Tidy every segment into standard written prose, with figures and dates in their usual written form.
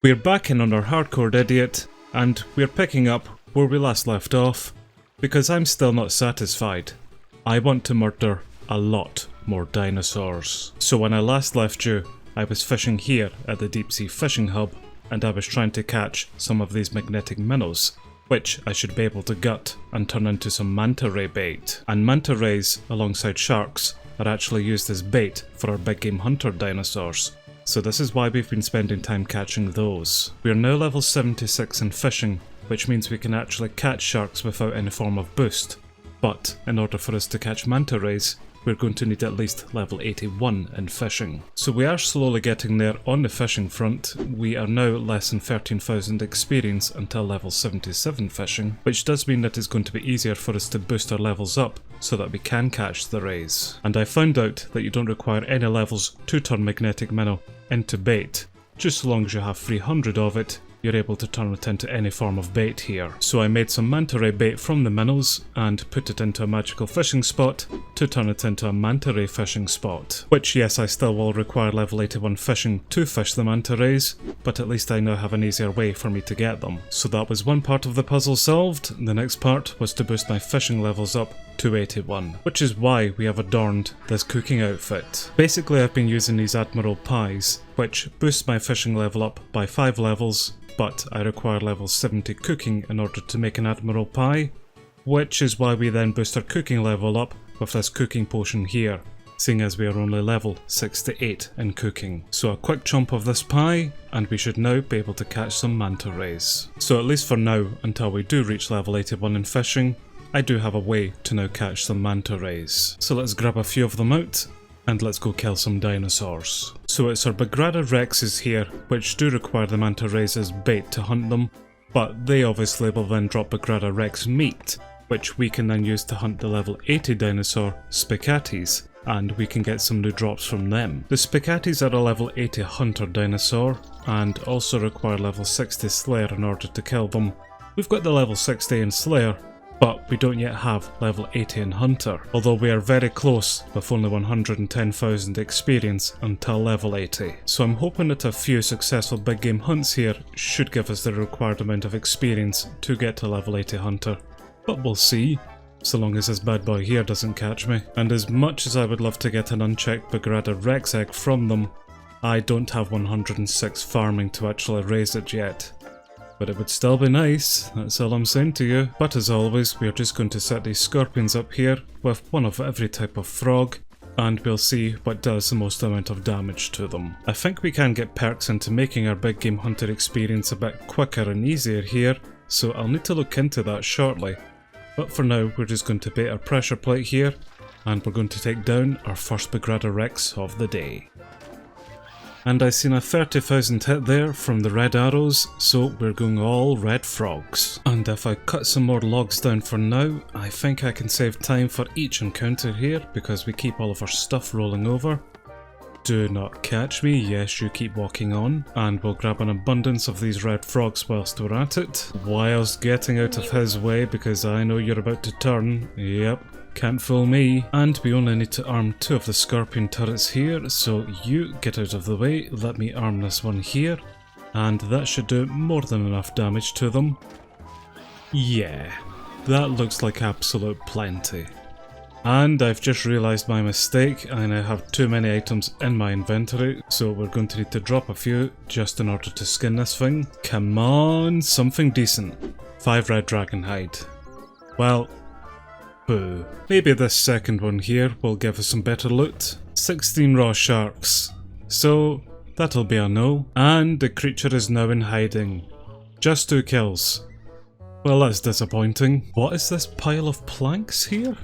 We're back in on our hardcore idiot, and we're picking up where we last left off, because I'm still not satisfied. I want to murder a lot more dinosaurs. So when I last left you, I was fishing here at the deep sea fishing hub, and I was trying to catch some of these magnetic minnows, which I should be able to gut and turn into some manta ray bait. And manta rays, alongside sharks, are actually used as bait for our big game hunter dinosaurs. So this is why we've been spending time catching those. We are now level 76 in fishing, which means we can actually catch sharks without any form of boost. But in order for us to catch manta rays, we're going to need at least level 81 in fishing. So we are slowly getting there on the fishing front. We are now less than 13,000 experience until level 77 fishing, which does mean that it's going to be easier for us to boost our levels up so that we can catch the rays. And I found out that you don't require any levels to turn magnetic minnow into bait. Just so long as you have 300 of it, you're able to turn it into any form of bait here. So I made some manta ray bait from the minnows and put it into a magical fishing spot to turn it into a manta ray fishing spot. Which, yes, I still will require level 81 fishing to fish the manta rays, but at least I now have an easier way for me to get them. So that was one part of the puzzle solved. The next part was to boost my fishing levels up to 81, which is why we have adorned this cooking outfit. Basically, I've been using these Admiral pies, which boost my fishing level up by 5 levels, but I require level 70 cooking in order to make an Admiral pie, which is why we then boost our cooking level up with this cooking potion here, seeing as we are only level 68 in cooking. So a quick chomp of this pie, and we should now be able to catch some manta rays. So at least for now, until we do reach level 81 in fishing, I do have a way to now catch some manta rays. So let's grab a few of them out, and let's go kill some dinosaurs. So it's our Bagrada Rexes here, which do require the manta rays as bait to hunt them, but they obviously will then drop Bagrada Rex meat, which we can then use to hunt the level 80 dinosaur, Spicatis, and we can get some new drops from them. The Spicatis are a level 80 hunter dinosaur, and also require level 60 Slayer in order to kill them. We've got the level 60 in Slayer, but we don't yet have level 80 in Hunter, although we are very close with only 110,000 experience until level 80. So I'm hoping that a few successful big game hunts here should give us the required amount of experience to get to level 80 Hunter. But we'll see, so long as this bad boy here doesn't catch me. And as much as I would love to get an unchecked Bagrada Rex egg from them, I don't have 106 farming to actually raise it yet. But it would still be nice, that's all I'm saying to you. But as always, we are just going to set these scorpions up here with one of every type of frog, and we'll see what does the most amount of damage to them. I think we can get perks into making our big game hunter experience a bit quicker and easier here, so I'll need to look into that shortly. But for now, we're just going to bait our pressure plate here, and we're going to take down our first Bagrada Rex of the day. And I seen a 30,000 hit there from the red arrows, so we're going all red frogs. And if I cut some more logs down for now, I think I can save time for each encounter here, because we keep all of our stuff rolling over. Do not catch me, yes, you keep walking on, and we'll grab an abundance of these red frogs whilst we're at it, whilst getting out of his way, because I know you're about to turn. Yep. Can't fool me. And we only need to arm 2 of the scorpion turrets here, so you get out of the way, let me arm this one here, and that should do more than enough damage to them. Yeah, that looks like absolute plenty. And I've just realised my mistake, I now have too many items in my inventory, so we're going to need to drop a few just in order to skin this thing. Come on, something decent. 5 red dragon hide. Well, boo. Maybe this second one here will give us some better loot. 16 raw sharks. So that'll be a no. And the creature is now in hiding. Just 2 kills. Well, that's disappointing. What is this pile of planks here?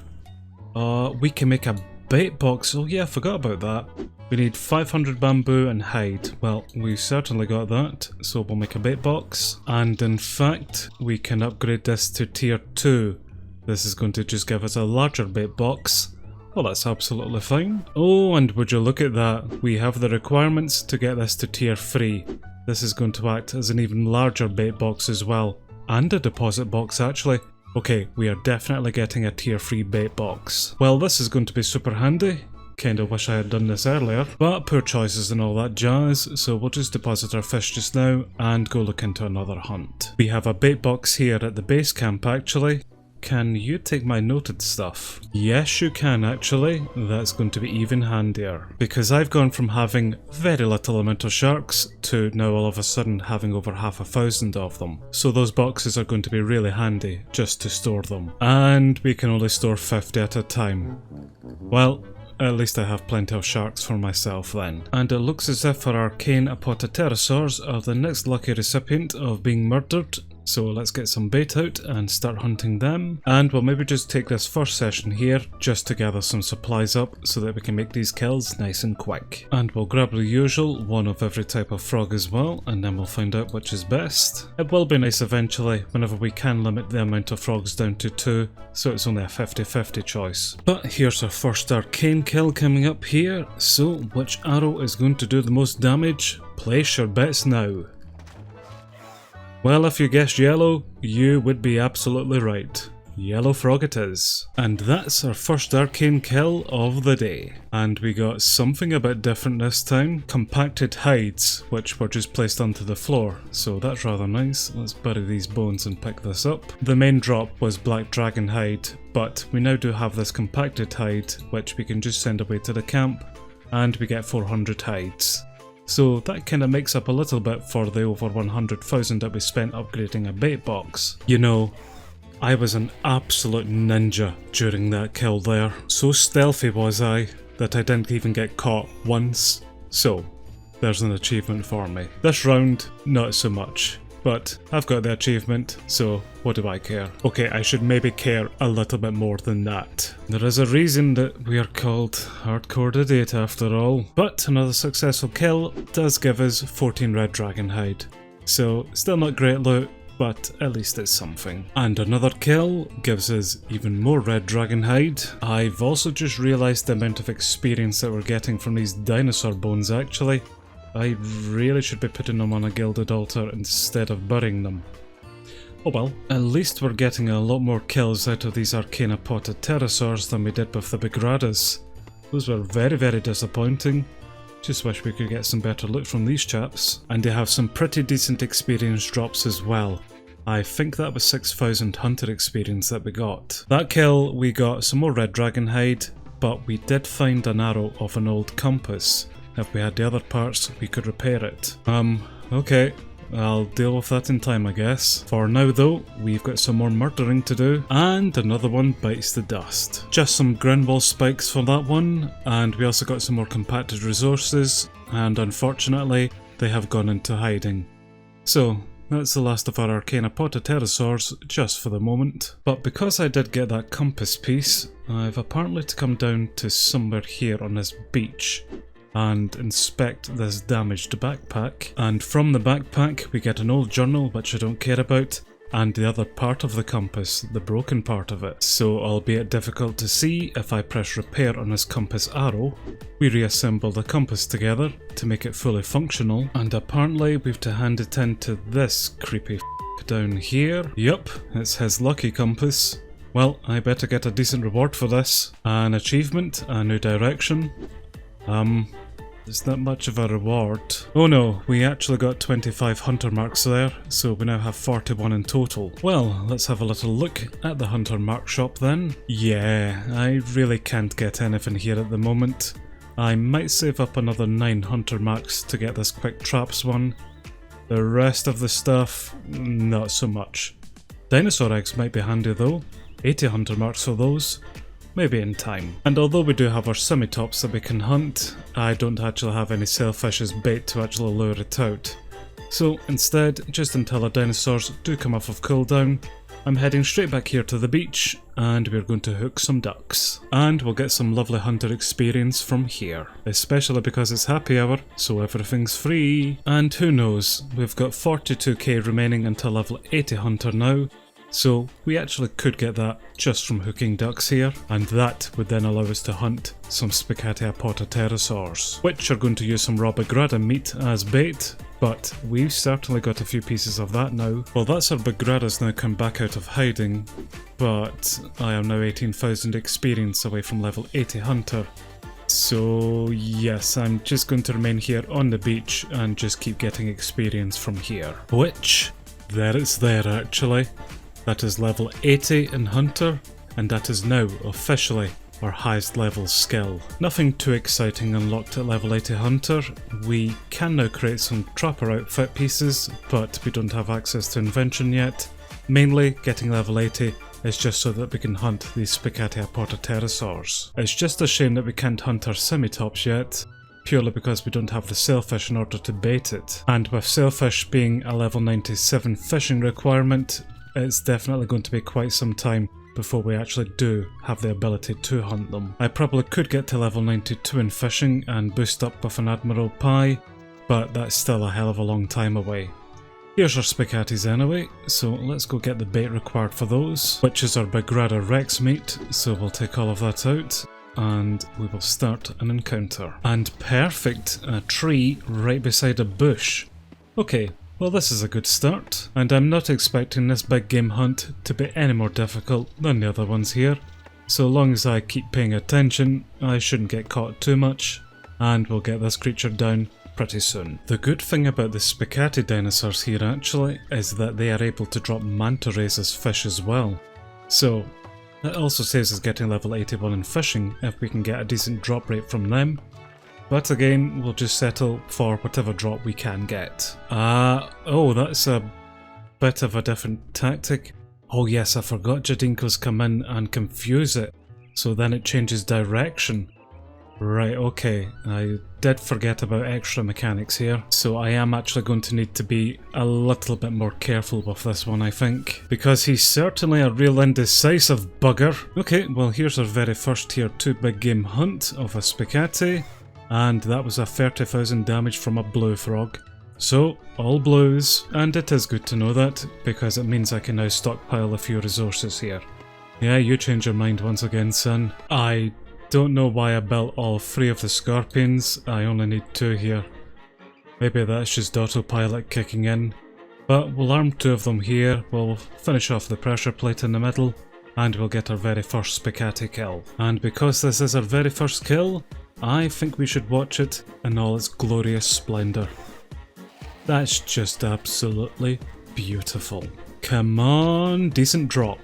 We can make a bait box. Oh yeah, I forgot about that. We need 500 bamboo and hide. Well, we certainly got that, so we'll make a bait box. And in fact, we can upgrade this to tier 2. This is going to just give us a larger bait box. Well, that's absolutely fine. Oh, and would you look at that, we have the requirements to get this to tier 3. This is going to act as an even larger bait box as well. And a deposit box actually. Okay, we are definitely getting a tier 3 bait box. Well, this is going to be super handy, Kinda wish I had done this earlier, but poor choices and all that jazz, so we'll just deposit our fish just now and go look into another hunt. We have a bait box here at the base camp actually. Can you take my noted stuff? Yes, you can actually. That's going to be even handier. Because I've gone from having very little amount of sharks to now all of a sudden having over 500,000 of them. So those boxes are going to be really handy just to store them. And we can only store 50 at a time. Well, at least I have plenty of sharks for myself then. And it looks as if our Arcane Apoterrasaurs are the next lucky recipient of being murdered. So let's get some bait out and start hunting them. And we'll maybe just take this first session here just to gather some supplies up so that we can make these kills nice and quick. And we'll grab the usual, one of every type of frog as well, and then we'll find out which is best. It will be nice eventually whenever we can limit the amount of frogs down to 2, so it's only a 50-50 choice. But here's our first arcane kill coming up here, so which arrow is going to do the most damage? Place your bets now. Well, if you guessed yellow, you would be absolutely right. Yellow frog it is. And that's our first arcane kill of the day. And we got something a bit different this time. Compacted hides, which were just placed onto the floor. So that's rather nice. Let's bury these bones and pick this up. The main drop was black dragon hide, but we now do have this compacted hide, which we can just send away to the camp, and we get 400 hides. So that kinda makes up a little bit for the over 100,000 that we spent upgrading a bait box. You know, I was an absolute ninja during that kill there. So stealthy was I that I didn't even get caught once. So, there's an achievement for me. This round, not so much. But I've got the achievement, so what do I care? Okay, I should maybe care a little bit more than that. There is a reason that we are called Hardcore Idiot after all. But another successful kill does give us 14 red dragon hide. So still not great loot, but at least it's something. And another kill gives us even more red dragon hide. I've also just realised the amount of experience that we're getting from these dinosaur bones actually. I really should be putting them on a gilded altar instead of burying them. Oh well, at least we're getting a lot more kills out of these Arcane Apoterrasaurs than we did with the Bagradas. Those were very disappointing. Just wish we could get some better loot from these chaps. And they have some pretty decent experience drops as well. I think that was 6,000 hunter experience that we got. That kill, we got some more red dragon hide, but we did find an arrow of an old compass. If we had the other parts, we could repair it. Okay. I'll deal with that in time, I guess. For now though, we've got some more murdering to do, and another one bites the dust. Just some ground wall spikes for that one, and we also got some more compacted resources, and unfortunately, they have gone into hiding. So, that's the last of our Arcane Apoterrasaurs, just for the moment. But because I did get that compass piece, I've apparently to come down to somewhere here on this beach and inspect this damaged backpack. And from the backpack we get an old journal, which I don't care about, and the other part of the compass, the broken part of it. So albeit difficult to see, if I press repair on this compass arrow, we reassemble the compass together to make it fully functional, and apparently we've to hand it in to this creepy down here. Yup, it's his lucky compass. Well, I better get a decent reward for this. An achievement, a new direction. It's not much of a reward. Oh no, we actually got 25 hunter marks there, so we now have 41 in total. Well, let's have a little look at the hunter mark shop then. Yeah, I really can't get anything here at the moment. I might save up another 9 hunter marks to get this quick traps one. The rest of the stuff, not so much. Dinosaur eggs might be handy though. 80 hunter marks for those. Maybe in time. And although we do have our semi-tops that we can hunt, I don't actually have any sailfish as bait to actually lure it out. So instead, just until our dinosaurs do come off of cooldown, I'm heading straight back here to the beach, and we're going to hook some ducks. And we'll get some lovely hunter experience from here. Especially because it's happy hour, so everything's free. And who knows, we've got 42k remaining until level 80 hunter now, so we actually could get that just from hooking ducks here, and that would then allow us to hunt some Spicati Apoterrasaurs, which are going to use some raw Bagrada meat as bait, but we've certainly got a few pieces of that now. Well, that's our Bagradas now come back out of hiding, but I am now 18,000 experience away from level 80 hunter, So yes, I'm just going to remain here on the beach and just keep getting experience from here. Which, there it's there actually. That is level 80 in Hunter, and that is now officially our highest level skill. Nothing too exciting unlocked at level 80 Hunter. We can now create some Trapper outfit pieces, but we don't have access to invention yet. Mainly, getting level 80 is just so that we can hunt these Spicati Apoterrasaurs. It's just a shame that we can't hunt our Asciatops yet, purely because we don't have the sailfish in order to bait it. And with sailfish being a level 97 fishing requirement, it's definitely going to be quite some time before we actually do have the ability to hunt them. I probably could get to level 92 in fishing and boost up with an Admiral Pie, but that's still a hell of a long time away. Here's our Spicatis anyway, so let's go get the bait required for those, which is our Bagrada Rex meat, so we'll take all of that out and we will start an encounter. And perfect, a tree right beside a bush. Okay. Well, this is a good start, and I'm not expecting this big game hunt to be any more difficult than the other ones here. So long as I keep paying attention, I shouldn't get caught too much, and we'll get this creature down pretty soon. The good thing about the Spicati dinosaurs here actually is that they are able to drop Manta Rays as fish as well. So that also saves us getting level 81 in fishing if we can get a decent drop rate from them. But again, we'll just settle for whatever drop we can get. Oh, that's a bit of a different tactic. Oh yes, I forgot Jadinkos come in and confuse it, so then it changes direction. Right, okay, I did forget about extra mechanics here, so I am actually going to need to be a little bit more careful with this one, I think, because he's certainly a real indecisive bugger. Okay, well here's our very first tier 2 big game hunt of a Spicati. And that was a 30,000 damage from a blue frog. So, all blues, and it is good to know that, because it means I can now stockpile a few resources here. Yeah, you change your mind once again, son. I don't know why I built all 3 of the scorpions, I only need 2 here. Maybe that's just autopilot kicking in. But we'll arm 2 of them here, we'll finish off the pressure plate in the middle, and we'll get our very first Spicati kill. And because this is our very first kill, I think we should watch it in all its glorious splendour. That's just absolutely beautiful. Come on, decent drop.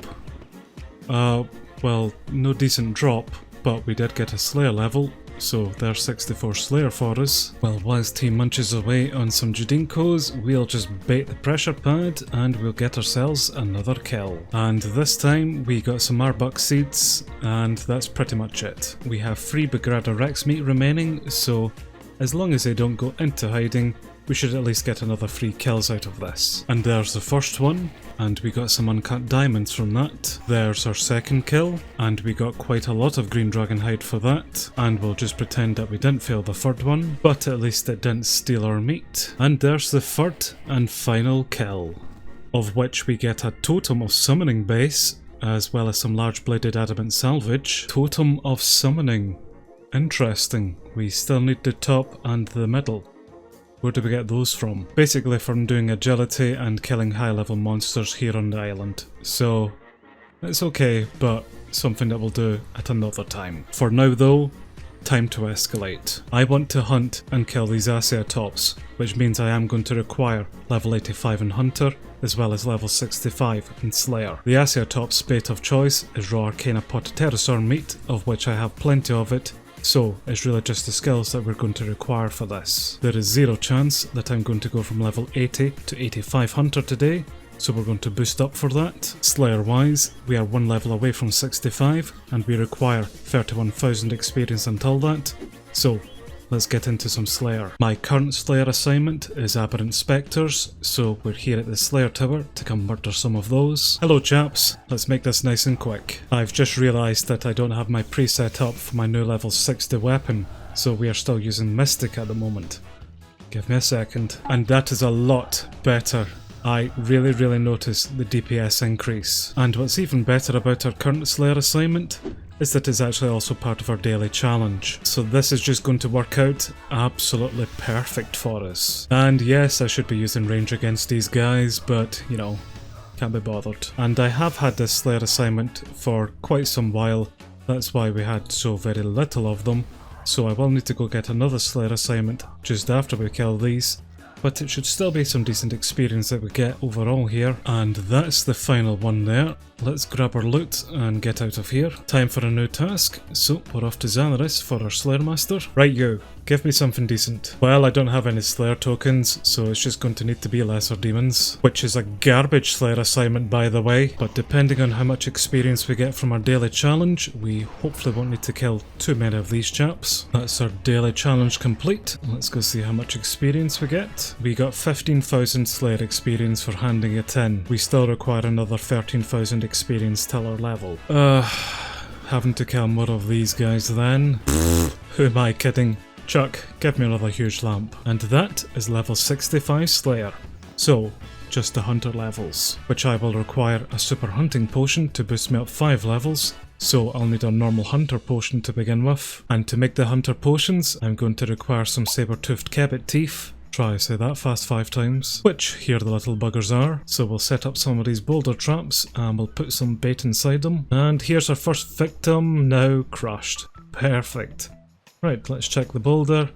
Well, no decent drop, but we did get a Slayer level, so there's 64 Slayer for us. Well, whilst he munches away on some Jadinkos, we'll just bait the pressure pad and we'll get ourselves another kill. And this time we got some Arbok seeds, and that's pretty much it. We have 3 Bagrada Rex meat remaining, so as long as they don't go into hiding, we should at least get another 3 kills out of this. And there's the first one, and we got some uncut diamonds from that. There's our second kill, and we got quite a lot of green dragon hide for that, and we'll just pretend that we didn't fail the third one, but at least it didn't steal our meat. And there's the third and final kill, of which we get a totem of summoning base, as well as some large bladed adamant salvage. Totem of summoning. Interesting. We still need the top and the middle. Where do we get those from? Basically from doing agility and killing high level monsters here on the island. So it's okay, but something that we'll do at another time. For now though, time to escalate. I want to hunt and kill these Asciatops, which means I am going to require level 85 in Hunter, as well as level 65 in Slayer. The Asciatops bait of choice is raw Arcane Apoterrasaur meat, of which I have plenty of it, so it's really just the skills that we're going to require for this. There is 0 chance that I'm going to go from level 80 to 85 Hunter today, so we're going to boost up for that. Slayer wise, we are 1 level away from 65, and we require 31,000 experience until that, so let's get into some Slayer. My current Slayer assignment is Aberrant Spectres, so we're here at the Slayer Tower to come murder some of those. Hello chaps, let's make this nice and quick. I've just realised that I don't have my preset up for my new level 60 weapon, so we are still using Mystic at the moment. Give me a second. And that is a lot better. I really notice the DPS increase. And what's even better about our current Slayer assignment is that it's actually also part of our daily challenge. So this is just going to work out absolutely perfect for us. And yes, I should be using range against these guys, but you know, can't be bothered. And I have had this Slayer assignment for quite some while, that's why we had so very little of them. so I will need to go get another Slayer assignment just after we kill these. But it should still be some decent experience that we get overall here. And that's the final one there. Let's grab our loot and get out of here. Time for a new task. So we're off to Xanaris for our Slayer Master. Right, you, give me something decent. Well, I don't have any Slayer tokens, so it's just going to need to be lesser demons. Which is a garbage Slayer assignment, by the way. But depending on how much experience we get from our daily challenge, we hopefully won't need to kill too many of these chaps. That's our daily challenge complete. Let's go see how much experience we get. We got 15,000 Slayer experience for handing it in. We still require another 13,000 experience till our level. Having to kill more of these guys then. Who am I kidding? Chuck, give me another huge lamp. And that is level 65 Slayer. So, just the hunter levels, which I will require a super hunting potion to boost me up 5 levels. So I'll need a normal hunter potion to begin with. And to make the hunter potions, I'm going to require some saber-toothed kebbit teeth. Try say that fast 5 times. Which, here the little buggers are. So we'll set up some of these boulder traps and we'll put some bait inside them. And here's our first victim, now crushed. Perfect. Right, let's check the boulder.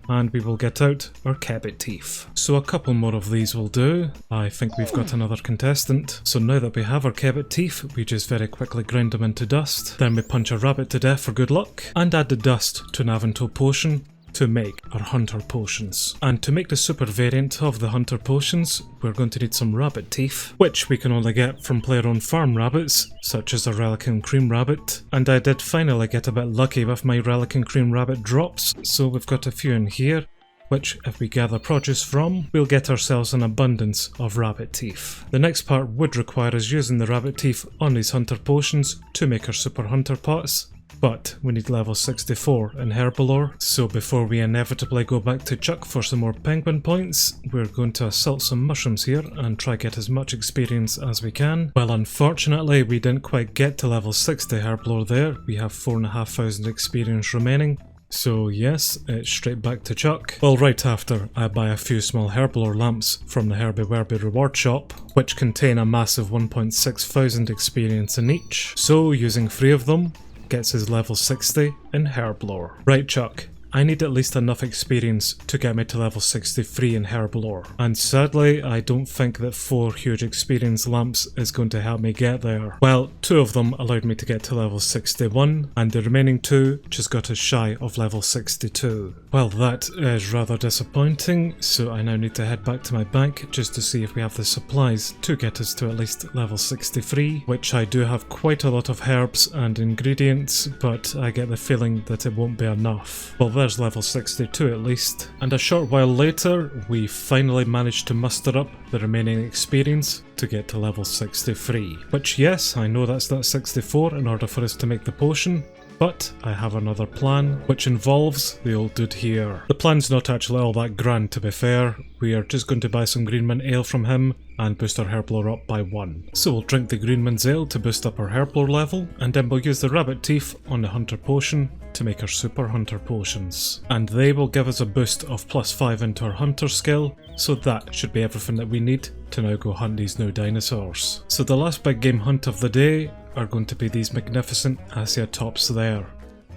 And we will get out our kebbit teeth. So a couple more of these will do. I think we've got another contestant. So now that we have our kebbit teeth, we just very quickly grind them into dust. Then we punch a rabbit to death for good luck. And add the dust to an Avental potion to make our hunter potions. And to make the super variant of the hunter potions, we're going to need some rabbit teeth, which we can only get from player-owned farm rabbits, such as a relic and cream rabbit. And I did finally get a bit lucky with my relic and cream rabbit drops, so we've got a few in here, which if we gather produce from, we'll get ourselves an abundance of rabbit teeth. The next part would require us using the rabbit teeth on these hunter potions to make our super hunter pots. But we need level 64 in Herbalore, so before we inevitably go back to Chuck for some more penguin points, we're going to assault some mushrooms here and try get as much experience as we can. Well, unfortunately we didn't quite get to level 60 Herbalore there, we have 4,500 experience remaining. So yes, it's straight back to Chuck. Well, right after I buy a few small Herbalore lamps from the Herbie Werby reward shop, which contain a massive 1,600 experience in each. So using 3 of them, gets his level 60 in Herbalore. Right, Chuck, I need at least enough experience to get me to level 63 in Herbalore. And sadly, I don't think that 4 huge experience lamps is going to help me get there. Well, 2 of them allowed me to get to level 61, and the remaining 2 just got us shy of level 62. Well, that is rather disappointing, so I now need to head back to my bank just to see if we have the supplies to get us to at least level 63, which I do have quite a lot of herbs and ingredients, but I get the feeling that it won't be enough. Well, there's level 62 at least. And a short while later, we finally managed to muster up the remaining experience to get to level 63. Which, yes, I know that's not 64 in order for us to make the potion, but I have another plan, which involves the old dude here. The plan's not actually all that grand, to be fair. We are just going to buy some Greenman Ale from him and boost our Herbalore up by 1. So we'll drink the Greenman's Ale to boost up our Herbalore level, and then we'll use the rabbit teeth on the hunter potion to make our super hunter potions. And they will give us a boost of +5 into our hunter skill, so that should be everything that we need to now go hunt these new dinosaurs. So the last big game hunt of the day are going to be these magnificent Asciatops there.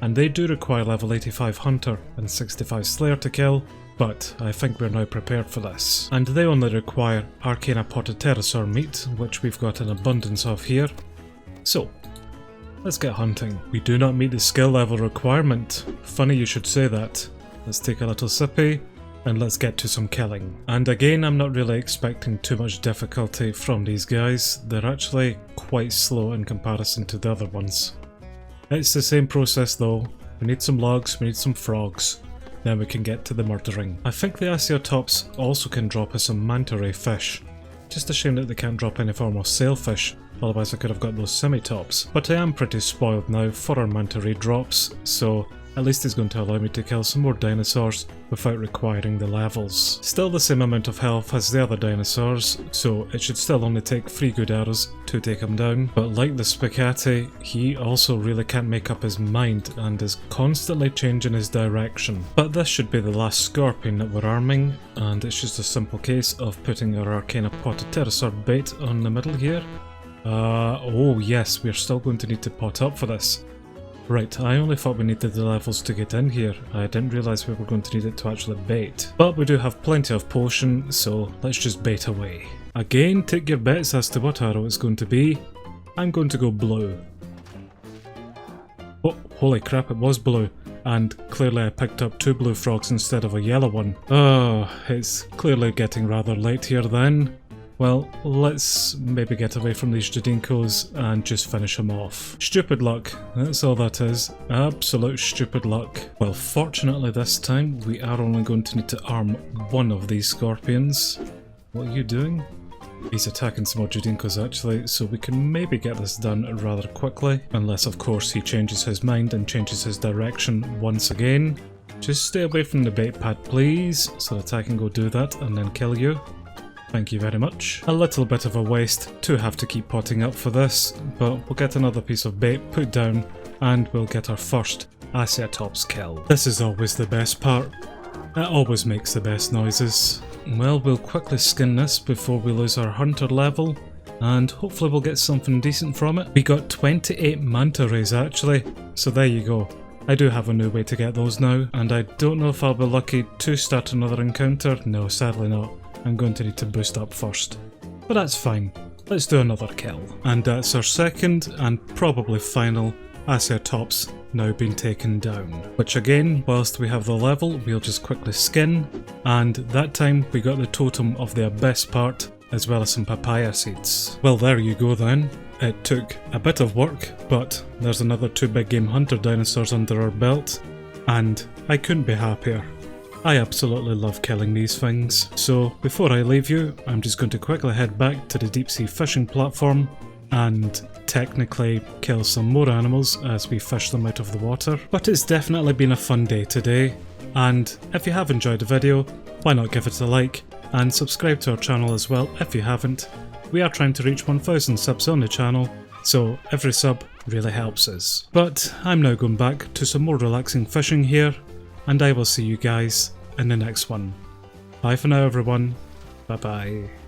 And they do require level 85 hunter and 65 slayer to kill, but I think we're now prepared for this. And they only require Arcane Apoterrasaur meat, which we've got an abundance of here. So, let's get hunting. We do not meet the skill level requirement. Funny you should say that. Let's take a little sippy, and let's get to some killing. And again, I'm not really expecting too much difficulty from these guys. They're actually quite slow in comparison to the other ones. It's the same process though. We need some logs, we need some frogs. Then we can get to the murdering. I think the Asciatops also can drop us some Manta Ray fish. Just a shame that they can't drop any form of sailfish, otherwise I could have got those semi-tops. But I am pretty spoiled now for our Manta Ray drops, so at least it's going to allow me to kill some more dinosaurs without requiring the levels. Still the same amount of health as the other dinosaurs, so it should still only take 3 good arrows to take him down. But like the Spicati, he also really can't make up his mind and is constantly changing his direction. But this should be the last scorpion that we're arming, and it's just a simple case of putting our Arcane Apoterrasaur bait on the middle here. Oh yes, we're still going to need to pot up for this. Right, I only thought we needed the levels to get in here. I didn't realise we were going to need it to actually bait. But we do have plenty of potion, so let's just bait away. Again, take your bets as to what arrow it's going to be. I'm going to go blue. Oh, holy crap, it was blue. And clearly I picked up 2 blue frogs instead of a yellow one. Oh, it's clearly getting rather late here then. Well, let's maybe get away from these Jadinkos and just finish them off. Stupid luck, that's all that is. Absolute stupid luck. Well, fortunately this time we are only going to need to arm one of these scorpions. What are you doing? He's attacking some more Jadinkos actually, so we can maybe get this done rather quickly. Unless of course he changes his mind and changes his direction once again. Just stay away from the bait pad please, so that I can go do that and then kill you. Thank you very much. A little bit of a waste to have to keep potting up for this, but we'll get another piece of bait put down and we'll get our first Asciatops kill. This is always the best part. It always makes the best noises. Well, we'll quickly skin this before we lose our hunter level, and hopefully we'll get something decent from it. We got 28 Manta Rays actually, so there you go. I do have a new way to get those now, and I don't know if I'll be lucky to start another encounter. No, sadly not. I'm going to need to boost up first. But that's fine. Let's do another kill. And that's our second and probably final Asciatops now been taken down. Which again, whilst we have the level, we'll just quickly skin. And that time we got the totem of the abyss part, as well as some papaya seeds. Well, there you go then. It took a bit of work, but there's another 2 big game hunter dinosaurs under our belt, and I couldn't be happier. I absolutely love killing these things. So before I leave you, I'm just going to quickly head back to the deep sea fishing platform and technically kill some more animals as we fish them out of the water. But it's definitely been a fun day today, and if you have enjoyed the video, why not give it a like and subscribe to our channel as well if you haven't. We are trying to reach 1000 subs on the channel, so every sub really helps us. But I'm now going back to some more relaxing fishing here, and I will see you guys in the next one. Bye for now everyone, bye bye.